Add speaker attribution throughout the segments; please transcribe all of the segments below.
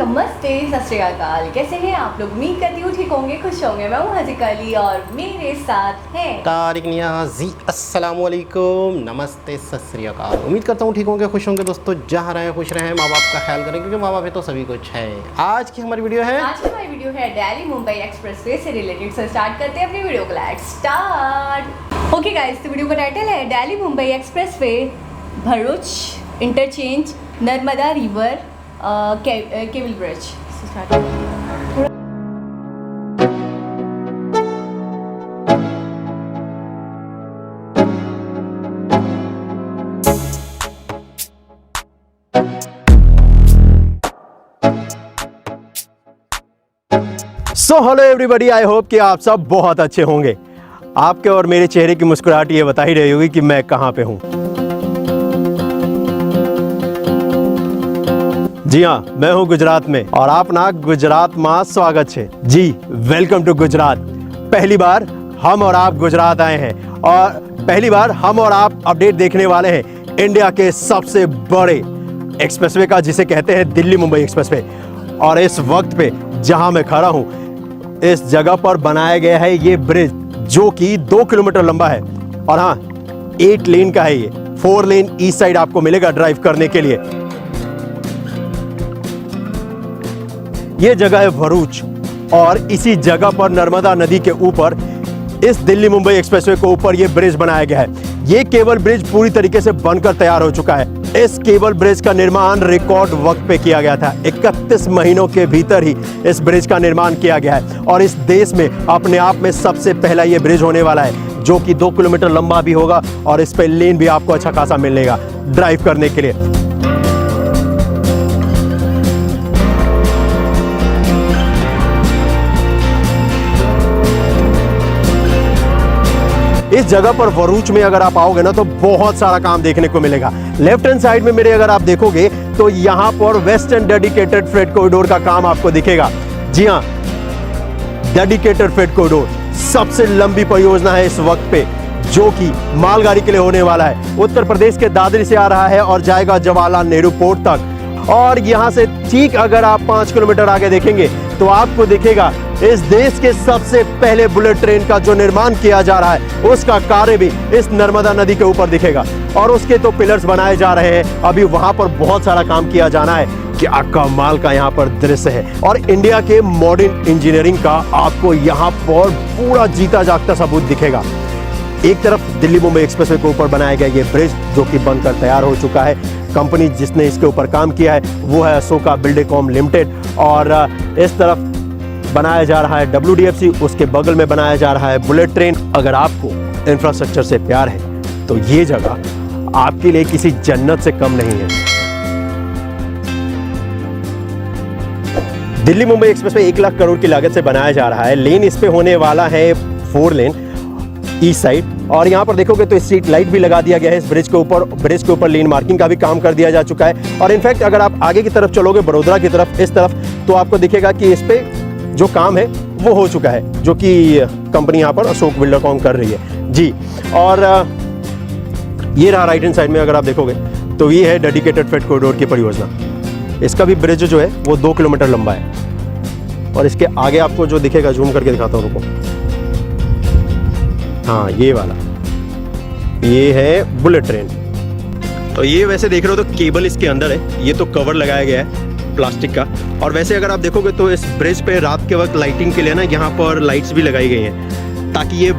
Speaker 1: नमस्ते, सत श्री अकाल। कैसे हैं आप लोग? उम्मीद करती हूँ ठीक होंगे, खुश होंगे। मैं हूँ हजीका अली और मेरे साथ हैं
Speaker 2: तारिक नियाज़ी। अस्सलाम वालेकुम, नमस्ते, सत श्री अकाल। उम्मीद करता हूँ ठीक होंगे, खुश होंगे। दोस्तों जहाँ रहें खुश रहें, माँ बाप का ख्याल करें क्योंकि माँ बाप है तो सभी कुछ है। आज की हमारी वीडियो है
Speaker 1: दिल्ली मुंबई एक्सप्रेसवे से रिलेटेड। से स्टार्ट करते हैं अपनी वीडियो को। Let's start. ओके गाइस, तो वीडियो का टाइटल है Delhi Mumbai expressway, Bharuch interchange, Narmada river, cable bridge.
Speaker 3: So hello everybody, I hope कि आप सब बहुत अच्छे होंगे। आपके और मेरे चेहरे की मुस्कुराहट ये बता ही रही होगी कि मैं कहाँ पे हूँ। जी हाँ, मैं हूँ गुजरात में और आप ना गुजरात में स्वागत है जी। Welcome to Gujarat. पहली बार हम और आप गुजरात आए हैं और पहली बार हम और आप अपडेट देखने वाले हैं इंडिया के सबसे बड़े एक्सप्रेसवे का, जिसे कहते हैं दिल्ली मुंबई एक्सप्रेसवे। और इस वक्त पे जहाँ मैं खड़ा हूँ, इस जगह पर बनाया गया है ये ब्रिज जो कि 2 किलोमीटर लंबा है और हाँ 8 लेन का है। ये 4 लेन ईस्ट साइड आपको मिलेगा ड्राइव करने के लिए। ये जगह है भरूच और इसी जगह पर नर्मदा नदी के ऊपर इस दिल्ली मुंबई एक्सप्रेसवे के ऊपर ये ब्रिज बनाया गया है। ये केबल ब्रिज पूरी तरीके से बनकर तैयार हो चुका है। इस केबल ब्रिज का निर्माण रिकॉर्ड वक्त पे किया गया था। 31 महीनों के भीतर ही इस ब्रिज का निर्माण किया गया है और इस देश में अपने आप में सबसे पहला ये ब्रिज होने वाला है जो कि 2 किलोमीटर लंबा भी होगा और इस पे लेन भी आपको अच्छा खासा मिलेगा ड्राइव करने के लिए। इस जगह पर भरूच में अगर आप आओगे ना तो बहुत सारा काम देखने को मिलेगा। लेफ्ट हैंड साइड में मेरे अगर आप देखोगे तो यहाँ पर वेस्टर्न डेडिकेटेड फ्रेट कॉरिडोर का काम आपको दिखेगा। जी हाँ, डेडिकेटेड फ्रेट कॉरिडोर सबसे लंबी परियोजना है इस वक्त पे जो कि मालगाड़ी के लिए होने वाला है। उत्तर प्रदेश के दादरी से आ रहा है और जाएगा जवाहरलाल नेहरू पोर्ट तक। और यहाँ से ठीक अगर आप 5 किलोमीटर आगे देखेंगे तो आपको दिखेगा इस देश के सबसे पहले बुलेट ट्रेन का जो निर्माण किया जा रहा है उसका कार्य भी इस नर्मदा नदी के ऊपर दिखेगा और उसके तो पिलर्स बनाए जा रहे हैं। अभी वहां पर बहुत सारा काम किया जाना है। क्या कमाल का यहाँ पर दृश्य है और इंडिया के मॉडर्न इंजीनियरिंग का आपको यहाँ पर पूरा जीता जागता सबूत दिखेगा। एक तरफ दिल्ली मुंबई एक्सप्रेसवे के ऊपर बनाया गया ये ब्रिज जो कि बनकर तैयार हो चुका है। कंपनी जिसने इसके ऊपर काम किया है वो है अशोका बिल्डकॉन लिमिटेड और इस तरफ बनाया जा रहा है WDFC, उसके बगल में बनाया जा रहा है बुलेट ट्रेन। अगर आपको इंफ्रास्ट्रक्चर से प्यार है तो ये जगह आपके लिए किसी जन्नत से कम नहीं है। दिल्ली मुंबई एक्सप्रेसवे 1 लाख करोड़ की लागत से बनाया जा रहा है। लेन इस पे होने वाला है 4 लेन ईस्ट साइड और यहाँ पर देखोगे तो स्ट्रीट लाइट भी लगा दिया गया है इस ब्रिज के ऊपर। ब्रिज के ऊपर लेन मार्किंग का भी काम कर दिया जा चुका है और इनफैक्ट अगर आप आगे की तरफ चलोगे बड़ोदरा की तरफ इस तरफ तो आपको दिखेगा कि इस पे जो काम है वो हो चुका है जो कि कंपनी यहाँ पर अशोक बिल्डकॉन कर रही है जी। और ये रहा राइट हैंड साइड में अगर आप देखोगे तो ये है डेडिकेटेड फ्रेट कॉरिडोर की परियोजना। इसका भी ब्रिज जो है वो 2 किलोमीटर लंबा है और इसके आगे आपको जो दिखेगा, जूम करके दिखाता हूँ रुको। हाँ, ये वाला ये है बुलेट ट्रेन। तो ये वैसे देख रहे हो तो केबल इसके अंदर है, ये तो कवर लगाया गया है प्लास्टिक का। और वैसे अगर आप देखोगे तो इस ब्रिज पे रात के वक्त लाइटिंग के लिए ना यहाँ पर लाइट्स भी लगाई गई हैं ताकि ये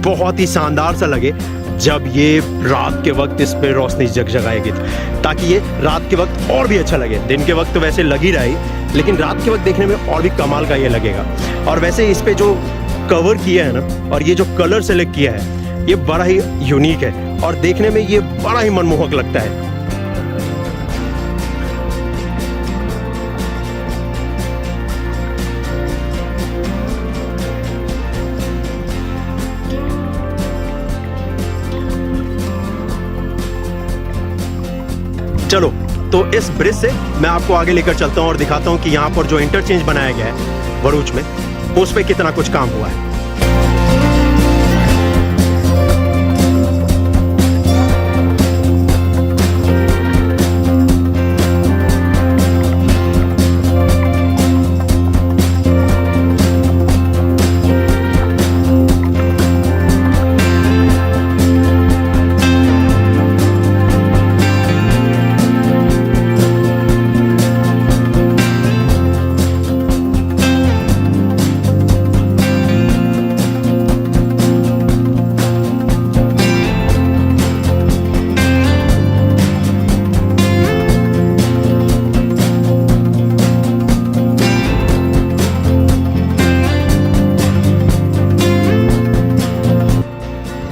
Speaker 3: बहुत ही शानदार सा लगे जब ये रात के वक्त इस पे रोशनी जगजगाएगी, ताकि ये रात के वक्त और भी अच्छा लगे। दिन के वक्त तो वैसे लग ही रहा है लेकिन रात के वक्त देखने में और भी कमाल का ये लगेगा। और वैसे इस पे जो कवर किया है ना और ये जो कलर सेलेक्ट किया है ये बड़ा ही यूनिक है और देखने में ये बड़ा ही मनमोहक लगता है। चलो तो इस ब्रिज से मैं आपको आगे लेकर चलता हूं और दिखाता हूं कि यहाँ पर जो इंटरचेंज बनाया गया है भरूच में उस पे कितना कुछ काम हुआ है।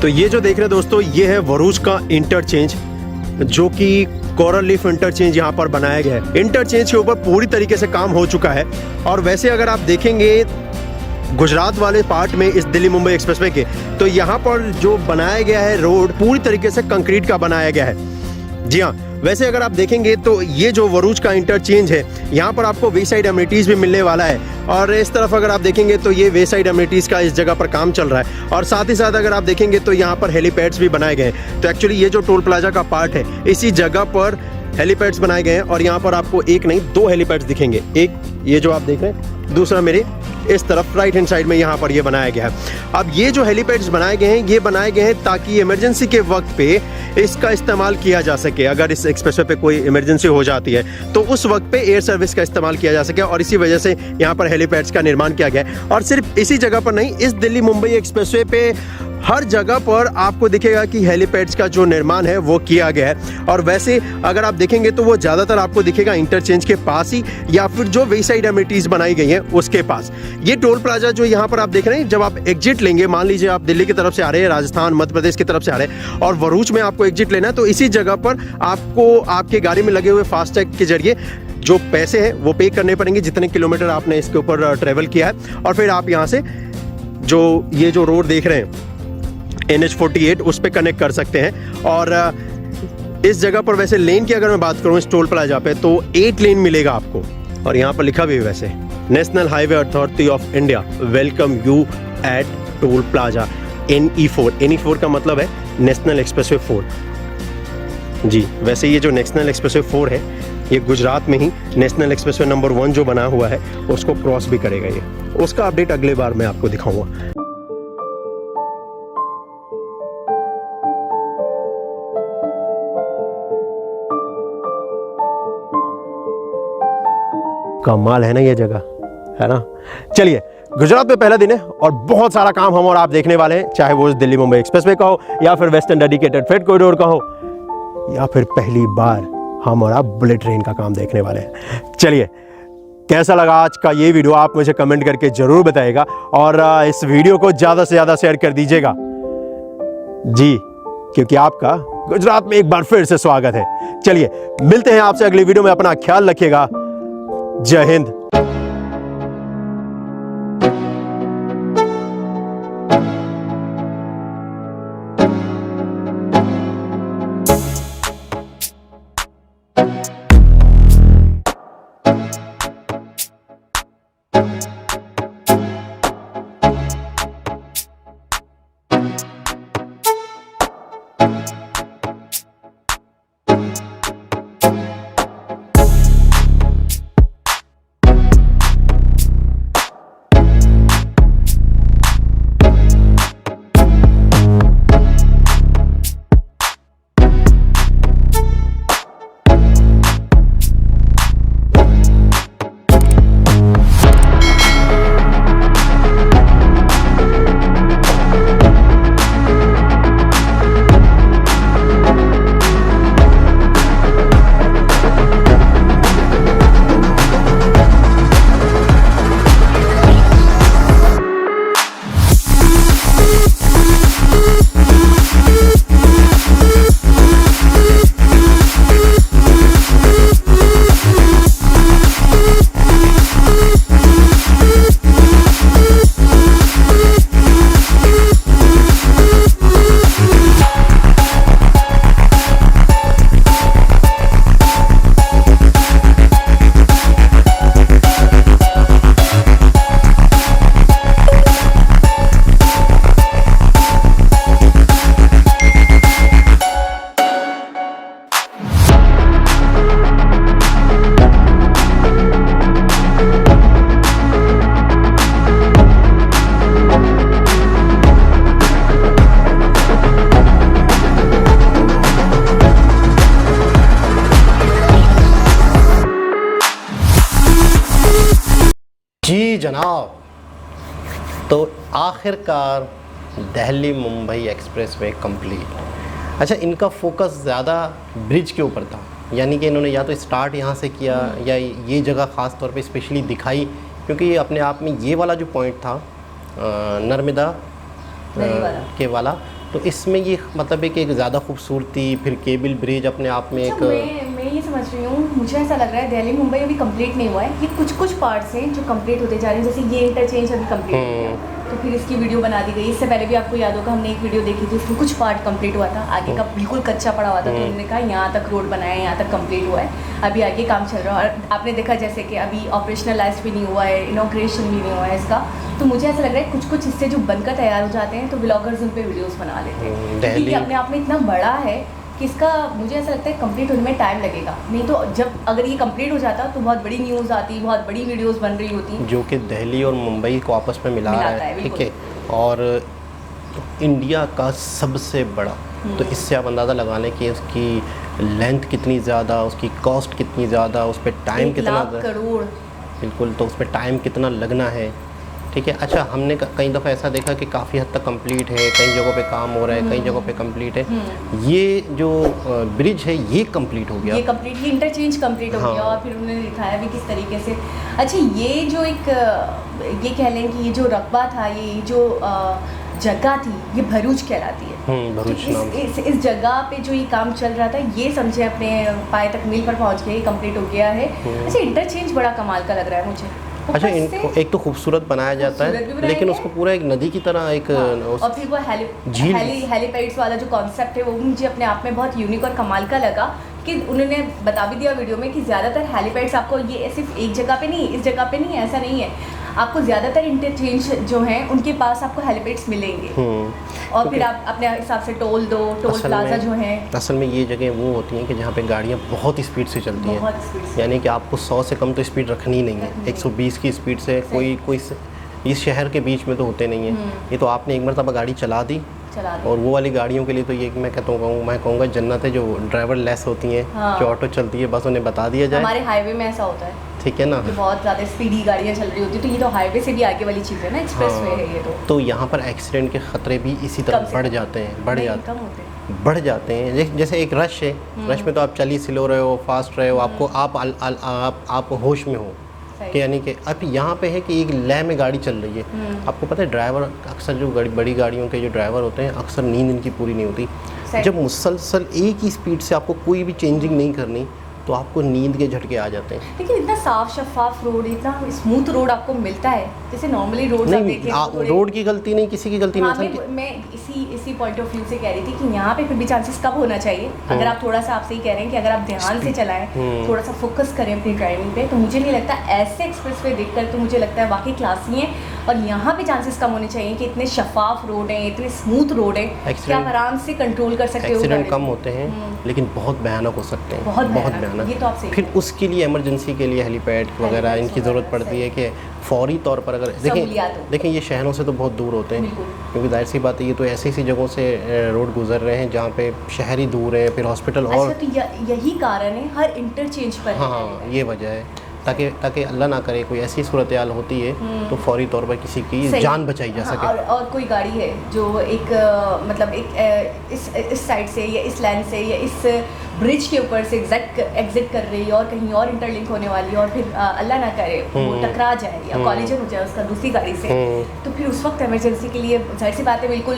Speaker 3: तो ये जो देख रहे हैं दोस्तों, ये है वरूच का इंटरचेंज, जो कि कोरल लीफ इंटरचेंज यहाँ पर बनाया गया है। इंटरचेंज के ऊपर पूरी तरीके से काम हो चुका है। और वैसे अगर आप देखेंगे गुजरात वाले पार्ट में इस दिल्ली मुंबई एक्सप्रेसवे के, तो यहाँ पर जो बनाया गया है रोड पूरी तरीके से कंक्रीट का बनाया गया है। जी हाँ, वैसे अगर आप देखेंगे तो ये जो वरूच का इंटरचेंज है, यहाँ पर आपको वे साइड एमिनिटीज़ भी मिलने वाला है। और इस तरफ अगर आप देखेंगे तो ये वे साइड एमिनिटीज़ का इस जगह पर काम चल रहा है। और साथ ही साथ अगर आप देखेंगे तो यहाँ पर हेलीपैड्स भी बनाए गए हैं। तो एक्चुअली ये जो टोल प्लाजा का पार्ट है, इसी जगह पर हेलीपैड्स बनाए गए हैं। और यहाँ पर आपको एक नहीं 2 हेलीपैड्स दिखेंगे। एक ये जो आप देख रहे हैं, दूसरा मेरे इस तरफ राइट हैंड साइड में यहाँ पर ये बनाया गया है। अब ये जो हेलीपैड्स बनाए गए हैं, ये बनाए गए हैं ताकि इमरजेंसी के वक्त पे इसका इस्तेमाल किया जा सके। अगर इस एक्सप्रेसवे पे कोई इमरजेंसी हो जाती है तो उस वक्त पे एयर सर्विस का इस्तेमाल किया जा सके। और इसी वजह से यहाँ पर हेलीपैड्स का निर्माण किया गया है। और सिर्फ इसी जगह पर नहीं, इस दिल्ली मुंबई एक्सप्रेसवे पे हर जगह पर आपको दिखेगा कि हेलीपैड्स का जो निर्माण है वो किया गया है। और वैसे अगर आप देखेंगे तो वो ज़्यादातर आपको दिखेगा इंटरचेंज के पास ही, या फिर जो वे साइड एमिनिटीज़ बनाई गई हैं उसके पास। ये टोल प्लाजा जो यहाँ पर आप देख रहे हैं, जब आप एग्जिट लेंगे, मान लीजिए आप दिल्ली की तरफ से आ रहे हैं, राजस्थान मध्य प्रदेश की तरफ से आ रहे हैं और वरूच में आपको एग्जिट लेना है, तो इसी जगह पर आपको आपके गाड़ी में लगे हुए फास्टैग के जरिए जो पैसे हैं वो पे करने पड़ेंगे, जितने किलोमीटर आपने इसके ऊपर ट्रेवल किया है। और फिर आप यहाँ से ये जो रोड देख रहे हैं NH48, उस पर कनेक्ट कर सकते हैं। और इस जगह पर वैसे लेन की अगर मैं बात करूं इस टोल प्लाजा पे, तो 8 लेन मिलेगा आपको। और यहाँ पर लिखा भी है वैसे, national highway authority of India welcome you at toll plaza NE4। NE4 का मतलब है नेशनल एक्सप्रेसवे 4। जी, वैसे ये जो नेशनल एक्सप्रेसवे 4 है, ये गुजरात में ही नेशनल एक्सप्रेसवे नंबर 1 जो बना हुआ है उसको क्रॉस भी करेगा। ये उसका अपडेट अगले बार मैं आपको दिखाऊंगा। कमाल है ना ये जगह, है ना। चलिए, गुजरात में पहला दिन है और बहुत सारा काम हम और आप देखने वाले हैं, चाहे वो दिल्ली मुंबई एक्सप्रेसवे का हो, या फिर वेस्टर्न डेडिकेटेड फ्रेट कॉरिडोर का हो, या फिर पहली बार हम और आप बुलेट ट्रेन का काम देखने वाले हैं। चलिए, कैसा लगा आज का ये वीडियो आप मुझे कमेंट करके ज़रूर बताइएगा। और इस वीडियो को ज़्यादा से ज़्यादा शेयर कर दीजिएगा जी, क्योंकि आपका गुजरात में एक बार फिर से स्वागत है। चलिए, मिलते हैं आपसे अगली वीडियो में। अपना ख्याल रखिएगा। जय हिंद।
Speaker 2: जी जनाब, तो आखिरकार दिल्ली मुंबई एक्सप्रेसवे कंप्लीट। अच्छा, इनका फोकस ज़्यादा ब्रिज के ऊपर था, यानी कि इन्होंने या तो स्टार्ट यहाँ से किया या ये जगह ख़ास तौर पे स्पेशली दिखाई, क्योंकि ये अपने आप में ये वाला जो पॉइंट था नर्मदा के वाला, तो इसमें ये मतलब एक ज़्यादा खूबसूरती, फिर केबल ब्रिज अपने आप में
Speaker 1: अच्छा,
Speaker 2: एक
Speaker 1: मैं ये समझ रही हूँ, मुझे ऐसा लग रहा है दिल्ली मुंबई अभी कंप्लीट नहीं हुआ है, ये कुछ पार्ट्स हैं जो कंप्लीट होते जा रहे हैं, जैसे ये इंटरचेंज अभी कंप्लीट हो गया, तो फिर इसकी वीडियो बना दी गई। इससे पहले भी आपको याद होगा हमने एक वीडियो देखी थी, उसमें कुछ पार्ट कंप्लीट हुआ था, आगे का बिल्कुल कच्चा पड़ा हुआ था, तो उन्होंने कहा यहाँ तक रोड बनाया है, यहाँ तक कंप्लीट हुआ है, अभी आगे काम चल रहा है। और आपने देखा जैसे कि अभी ऑपरेशनलाइज भी नहीं हुआ है, इनॉग्रेशन भी नहीं हुआ है इसका, तो मुझे ऐसा लग रहा है कुछ हिस्से जो बनकर तैयार हो जाते हैं तो ब्लॉगर्स उन पर वीडियोज़ बना लेते हैं, क्योंकि अपने आप में इतना बड़ा है कि इसका मुझे ऐसा लगता है कंप्लीट होने में टाइम लगेगा। नहीं तो जब अगर ये कंप्लीट हो जाता तो बहुत बड़ी न्यूज़ आती, बहुत बड़ी वीडियोस बन रही होती,
Speaker 2: जो कि दिल्ली और मुंबई को आपस में मिला रहा है, ठीक है, और इंडिया का सबसे बड़ा, तो इससे आप अंदाज़ा लगा लें कि उसकी लेंथ कितनी ज़्यादा, उसकी कॉस्ट कितनी ज़्यादा, उस पर टाइम कितना
Speaker 1: करोड़,
Speaker 2: बिल्कुल, तो उस पर टाइम कितना लगना है, ठीक है। अच्छा, हमने कई दफ़ा ऐसा देखा कि काफ़ी हद तक कंप्लीट है, कई जगहों पे काम हो रहा है, कई जगहों पे कंप्लीट है। ये जो ब्रिज है ये कंप्लीट हो गया,
Speaker 1: ये कंप्लीट, ये इंटरचेंज कंप्लीट हो गया, और फिर उन्होंने दिखाया भी किस तरीके से। अच्छा, ये जो एक ये कह लें कि ये जो रकबा था, ये जो जगह थी, ये भरूच कहलाती है।
Speaker 2: भरूच
Speaker 1: तो
Speaker 2: नाम
Speaker 1: इस जगह पे जो ये काम चल रहा था, ये समझे अपने पाए तक मिल पर पहुंच गए, कंप्लीट हो गया है। अच्छा, इंटरचेंज बड़ा कमाल का लग रहा है मुझे।
Speaker 2: अच्छा, इनको एक तो खूबसूरत बनाया जाता है, लेकिन उसको पूरा एक नदी की तरह एक
Speaker 1: और फिर वो हेलीपैड्स वाला जो कॉन्सेप्ट है वो मुझे अपने आप में बहुत यूनिक और कमाल का लगा, कि उन्होंने बता भी दिया वीडियो में कि ज़्यादातर हेलीपैड्स आपको ये सिर्फ एक जगह पे नहीं, इस जगह पे नहीं है, ऐसा नहीं है, आपको ज़्यादातर इंटरचेंज जो हैं उनके पास आपको हेलीपैड्स मिलेंगे, और फिर आप अपने हिसाब से टोल प्लाजा जो है।
Speaker 2: असल में ये जगह वो होती हैं कि जहाँ पे गाड़ियाँ बहुत स्पीड से चलती हैं, यानी कि आपको 100 से कम तो स्पीड रखनी नहीं है, 120 की स्पीड से कोई इस शहर के बीच में तो होते नहीं हैं। ये तो आपने एक मरतबा गाड़ी चला दी, और वो वाली गाड़ियों के लिए तो ये मैं कहूँगा जन्नत है, जो ड्राइवर लेस होती हैं, जो ऑटो चलती है, बस उन्हें बता दिया जाए।
Speaker 1: हमारे हाईवे में ऐसा होता है,
Speaker 2: ठीक है ना,
Speaker 1: कि बहुत ज़्यादा स्पीडी गाड़ियाँ चल रही होती है, तो ये तो हाईवे से भी आगे वाली चीज़ है ना, एक्सप्रेसवे है ये तो
Speaker 2: यहाँ पर एक्सीडेंट के ख़तरे भी इसी तरह बढ़ जाते हैं। जैसे एक रश है, रश में तो आप चल ही स्लो रहे हो, फास्ट रहे हो, आपको आप होश में हो, कि यानी कि अब यहाँ पे है कि एक लय में गाड़ी चल रही है। आपको पता है ड्राइवर अक्सर जो बड़ी गाड़ियों के जो ड्राइवर होते हैं, अक्सर नींद इनकी पूरी नहीं होती। जब मुसलसल एक ही स्पीड से आपको कोई भी चेंजिंग नहीं करनी, तो आपको नींद के झटके आ जाते हैं।
Speaker 1: लेकिन इतना साफ शफाफ रोड, इतना स्मूथ रोड आपको मिलता है, जैसे नॉर्मली रोड
Speaker 2: नहीं, रोड की गलती नहीं, किसी की गलती नहीं।
Speaker 1: मैं इसी पॉइंट ऑफ व्यू से कह रही थी कि यहाँ पे फिर भी चांसेस कब होना चाहिए, अगर आप थोड़ा सा, आप सही कह रहे हैं कि अगर आप ध्यान से चलाएं, थोड़ा सा फोकस करें अपनी ड्राइविंग पे, तो मुझे नहीं लगता ऐसे एक्सप्रेसवे देखकर, तो मुझे लगता है वाकई क्लासी हैं। और यहाँ पे चांसेस कम होने चाहिए कि इतने शफाफ रोड हैं, इतने स्मूथ रोड हैं कि आप आराम से कंट्रोल कर सकते हो।
Speaker 2: एक्सीडेंट कम होते हैं, लेकिन बहुत भयानक हो सकते हैं, बहुत भयानक।
Speaker 1: ये तो आप सही।
Speaker 2: फिर उसके लिए इमरजेंसी के लिए हेलीपैड वगैरह इनकी ज़रूरत पड़ती है, कि फौरी तौर पर अगर देखें ये शहरों से तो बहुत दूर होते हैं, क्योंकि जाहिर सी बात है ये तो ऐसी जगहों से रोड गुजर रहे हैं जहाँ पे शहरी दूर है, फिर हॉस्पिटल। और
Speaker 1: तो यही कारण है हर इंटरचेंज पर।
Speaker 2: हाँ, ये वजह है, ताकि अल्लाह ना करे कोई ऐसी सूरत हाल होती है तो फौरी तौर पर किसी की जान बचाई जा सके।
Speaker 1: और कोई गाड़ी है जो एक मतलब इस साइड से या इस लाइन से या इस ब्रिज के ऊपर से एग्जिट कर रही है और कहीं और इंटरलिंक होने वाली है, और फिर अल्लाह ना करे वो टकरा जाए या कॉलिजन हो जाए उसका दूसरी गाड़ी से, तो फिर उस वक्त इमरजेंसी के लिए जाहिर सी बात है बिल्कुल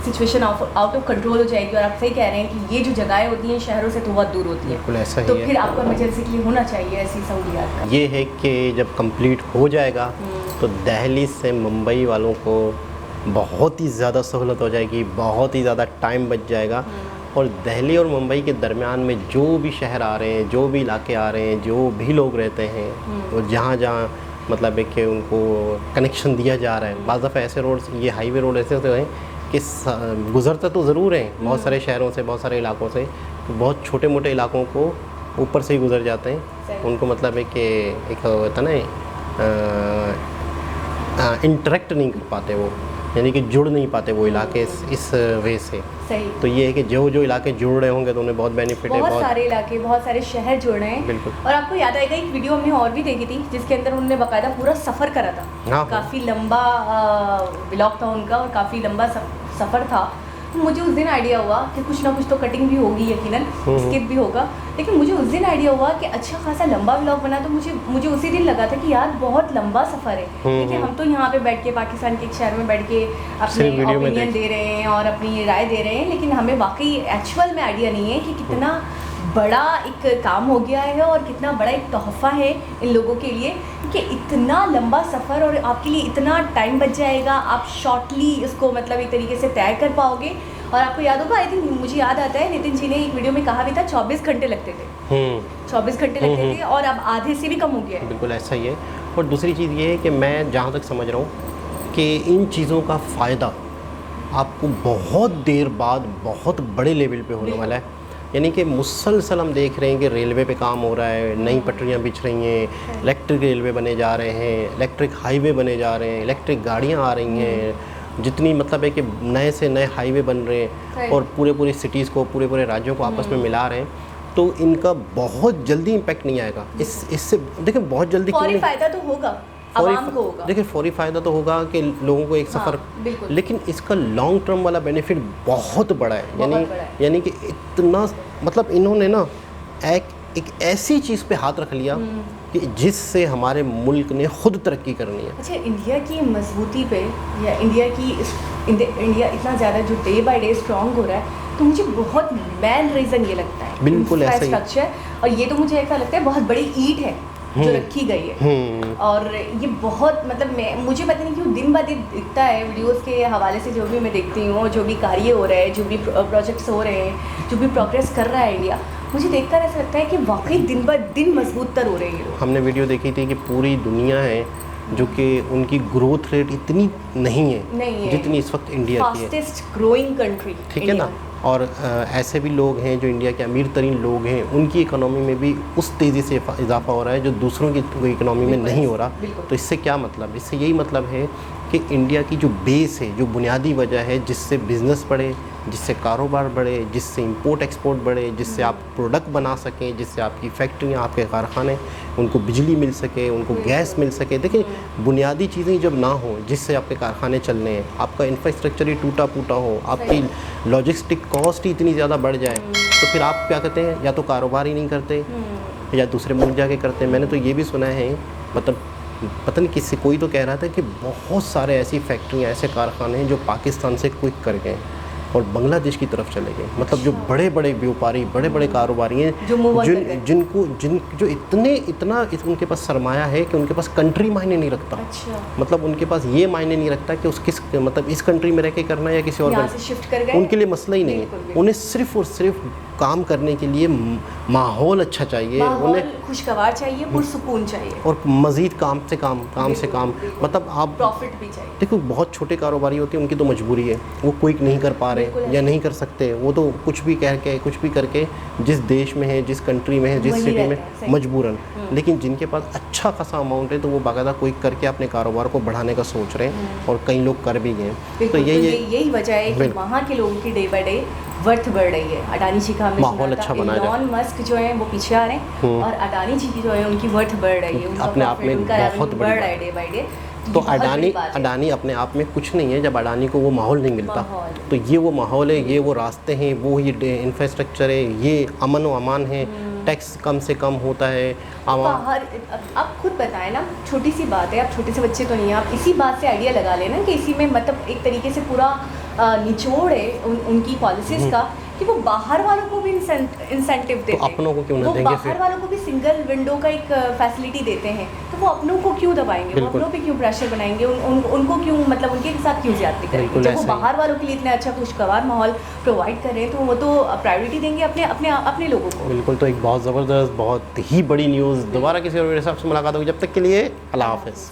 Speaker 1: सिचुएशन आउट ऑफ कंट्रोल हो जाएगी। और आप सही कह रहे हैं कि ये जो जगहें होती हैं शहरों से तो बहुत दूर होती है,
Speaker 2: बिल्कुल ऐसा ही
Speaker 1: तो
Speaker 2: है।
Speaker 1: फिर आपको इमरजेंसी के लिए होना चाहिए ऐसी सहूलियात।
Speaker 2: ये है कि जब कंप्लीट हो जाएगा तो दिल्ली से मुंबई वालों को बहुत ही ज़्यादा सहूलत हो जाएगी, बहुत ही ज़्यादा टाइम बच जाएगा। और दिल्ली और मुंबई के दरमियान में जो भी शहर आ रहे हैं, जो भी इलाके आ रहे हैं, जो भी लोग रहते हैं, और जहाँ जहाँ मतलब है कि उनको कनेक्शन दिया जा रहा है। बाज़ दफ़ा ऐसे रोड, ये हाईवे रोड ऐसे होते हैं कि गुज़रते तो ज़रूर हैं बहुत सारे शहरों से, बहुत सारे इलाकों से, तो बहुत छोटे मोटे इलाकों को ऊपर से ही गुज़र जाते हैं। उनको मतलब है कि एक होता ना इंटरेक्ट नहीं कर पाते वो, यानी कि जुड़ नहीं पाते वो इलाके इस वे से।
Speaker 1: सही।
Speaker 2: तो ये है कि जो इलाके जुड़ रहे होंगे तो उन्हें बहुत बेनिफिट है,
Speaker 1: बहुत सारे इलाके, बहुत सारे शहर जुड़ रहे हैं।
Speaker 2: बिल्कुल।
Speaker 1: और आपको याद आएगा एक वीडियो हमने और भी देखी थी जिसके अंदर उन्होंने बाकायदा पूरा सफ़र करा था।
Speaker 2: हाँ।
Speaker 1: काफ़ी लंबा ब्लॉग था उनका और काफ़ी लंबा सफ़र था, तो मुझे उस दिन आइडिया हुआ कि कुछ ना कुछ तो कटिंग भी होगी यकीनन, स्किप भी होगा, लेकिन मुझे उस दिन आइडिया हुआ कि अच्छा खासा लंबा व्लॉग बना, तो मुझे उसी दिन लगा था कि यार बहुत लंबा सफ़र है। देखिए हम तो यहाँ पे बैठ के पाकिस्तान के एक शहर में बैठ के अपने ओपिनियन दे रहे हैं और अपनी राय दे रहे हैं, लेकिन हमें वाकई एक्चुअल में आइडिया नहीं है कि कितना बड़ा एक काम हो गया है और कितना बड़ा एक तोहफ़ा है इन लोगों के लिए कि इतना लंबा सफ़र और आपके लिए इतना टाइम बच जाएगा, आप शॉर्टली इसको मतलब एक तरीके से तय कर पाओगे। और आपको याद होगा, आई थिंक मुझे याद आता है नितिन जी ने एक वीडियो में कहा भी था 24 घंटे लगते थे, 24 घंटे लगते थे और अब आधे से भी कम हो गया है।
Speaker 2: बिल्कुल ऐसा ही है। और दूसरी चीज़ ये है कि मैं जहाँ तक समझ रहा हूँ कि इन चीज़ों का फ़ायदा आपको बहुत देर बाद बहुत बड़े लेवल पे होने वाला है। यानी कि मुसलसल हम देख रहे हैं कि रेलवे पे काम हो रहा है, नई पटरियाँ बिछ रही हैं, इलेक्ट्रिक रेलवे बने जा रहे हैं, इलेक्ट्रिक हाईवे बने जा रहे हैं, इलेक्ट्रिक गाड़ियाँ आ रही हैं, जितनी मतलब है कि नए से नए हाईवे बन रहे हैं और पूरे सिटीज़ को पूरे राज्यों को आपस में मिला रहे हैं। तो इनका बहुत जल्दी इम्पैक्ट नहीं आएगा। इससे देखिए बहुत जल्दी
Speaker 1: फौरी फ़ायदा तो होगा, आवाम को होगा।
Speaker 2: देखिए फौरी फ़ायदा तो होगा कि लोगों को एक सफ़र, लेकिन इसका लॉन्ग टर्म वाला बेनिफिट बहुत बड़ा है। यानी कि इतना मतलब इन्होंने ना एक ऐसी चीज़ पे हाथ रख लिया कि जिससे हमारे मुल्क ने खुद तरक्की करनी है।
Speaker 1: अच्छा, इंडिया की मजबूती पे या इंडिया इतना ज़्यादा जो डे बाय डे स्ट्रॉन्ग हो रहा है, तो मुझे बहुत मेन रीज़न ये लगता है
Speaker 2: बिल्कुल ऐसा
Speaker 1: स्ट्रक्चर। और ये तो मुझे ऐसा लगता है बहुत बड़ी ईंट है जो रखी गई है। और ये बहुत मतलब मुझे पता नहीं क्यों दिन ब दिन दिखता है वीडियोस के हवाले से, जो भी मैं देखती हूँ, जो भी कार्य हो रहे हैं, जो भी प्रोजेक्ट्स हो रहे हैं, जो भी प्रोग्रेस कर रहा है इंडिया, मुझे देखकर ऐसा लगता है कि वाकई दिन ब दिन मजबूत तर हो रहे हैं।
Speaker 2: हमने वीडियो देखी थी कि पूरी दुनिया है जो कि उनकी ग्रोथ रेट इतनी नहीं है जितनी इस वक्त इंडिया की है।
Speaker 1: फास्टेस्ट ग्रोइंग कंट्री,
Speaker 2: ठीक है ना। और ऐसे भी लोग हैं जो इंडिया के अमीर तरीन लोग हैं, उनकी इकोनॉमी में भी उस तेज़ी से इजाफा हो रहा है जो दूसरों की इकोनॉमी में नहीं हो रहा। तो इससे क्या मतलब, इससे यही मतलब है कि इंडिया की जो बेस है, जो बुनियादी वजह है जिससे बिज़नेस बढ़े, जिससे कारोबार बढ़े, जिससे इंपोर्ट एक्सपोर्ट बढ़े, जिससे आप प्रोडक्ट बना सकें, जिससे आपकी फैक्ट्रियाँ, आपके कारखाने, उनको बिजली मिल सके, उनको गैस मिल सके। देखिए बुनियादी चीज़ें जब ना हो जिससे आपके कारखाने चलने हैं, आपका इंफ्रास्ट्रक्चर ही टूटा फूटा हो, आपकी लॉजिस्टिक कॉस्ट ही इतनी ज़्यादा बढ़ जाए, तो फिर आप क्या कहते हैं, या तो कारोबार ही नहीं करते या दूसरे मुल्क जाके करते हैं। मैंने तो ये भी सुना है, मतलब पता नहीं किससे, कोई तो कह रहा था कि बहुत सारे ऐसी फैक्ट्रियाँ, ऐसे कारखाने हैं जो पाकिस्तान से क्विट कर गए और बांग्लादेश की तरफ चले गए। मतलब जो बड़े बड़े व्यापारी, बड़े बड़े कारोबारी हैं जो इतना उनके पास सरमाया है कि उनके पास कंट्री मायने नहीं रखता।
Speaker 1: अच्छा।
Speaker 2: मतलब उनके पास ये मायने नहीं रखता कि मतलब इस कंट्री में रह के करना है या किसी और
Speaker 1: से शिफ्ट कर गए,
Speaker 2: उनके लिए मसला ही नहीं है। उन्हें सिर्फ और सिर्फ काम करने के लिए माहौल अच्छा चाहिए, उन्हें
Speaker 1: खुशगवार चाहिए, पुरसुकून चाहिए
Speaker 2: और मज़ीद काम से काम मतलब आप
Speaker 1: प्रॉफिट भी चाहिए।
Speaker 2: देखो बहुत छोटे कारोबारी होते हैं, उनकी तो मजबूरी है, वो क्विक नहीं कर पा रहे या नहीं कर सकते, वो तो कुछ भी करके जिस देश में है, जिस कंट्री में है, जिस सिटी में, मजबूरन। लेकिन जिनके पास अच्छा खासा अमाउंट है तो वो बाकायदा क्विक करके अपने कारोबार को बढ़ाने का सोच रहे हैं और कई लोग कर भी गए। तो यही
Speaker 1: वजह है कि वहाँ के लोगों की डे बाय डे वर्थ बढ़ रही है। अडानी जी का
Speaker 2: माहौल अच्छा बना है,
Speaker 1: इलॉन मस्क जो है वो पीछे आ रहे हैं और अडानी जी की जो है उनकी वर्थ बढ़ रही है,
Speaker 2: अपने आप में बहुत
Speaker 1: बढ़ रहा है डे बाय डे।
Speaker 2: तो अडानी अपने आप में कुछ नहीं है जब अडानी को वो माहौल नहीं मिलता। तो ये वो माहौल है, ये वो रास्ते हैं, वो ये इंफ्रास्ट्रक्चर है, ये अमन व अमान है, टैक्स कम से कम होता है।
Speaker 1: आप खुद बताएं ना, छोटी सी बात है, आप छोटे से बच्चे तो नहीं हैं, आप इसी बात से आइडिया लगा लेना कि इसी में मतलब एक तरीके से पूरा निचोड़ है उनकी पॉलिसीज़ का कि वो बाहर वालों को भी इंसेंटिव देते हैं।
Speaker 2: तो अपनों को क्यों ना देंगे?
Speaker 1: बाहर वालों को भी सिंगल विंडो का एक फैसिलिटी देते हैं, तो वो अपनों को क्यों दबाएंगे, वो अपनों पे क्यों प्रेशर बनाएंगे, उनको क्यों मतलब उनके साथ क्यों ज्यादती करेंगे? जब वो बाहर वालों के लिए इतना अच्छा खुशगवार माहौल प्रोवाइड कर रहे हैं तो वो तो प्रायोरिटी देंगे अपने लोगों को।
Speaker 2: बिल्कुल। तो एक बहुत ज़बरदस्त, बहुत ही बड़ी न्यूज़। दोबारा किसी और मेरे साथ मुलाकात होगी, जब तक के लिए अल्लाह हाफ़िज़।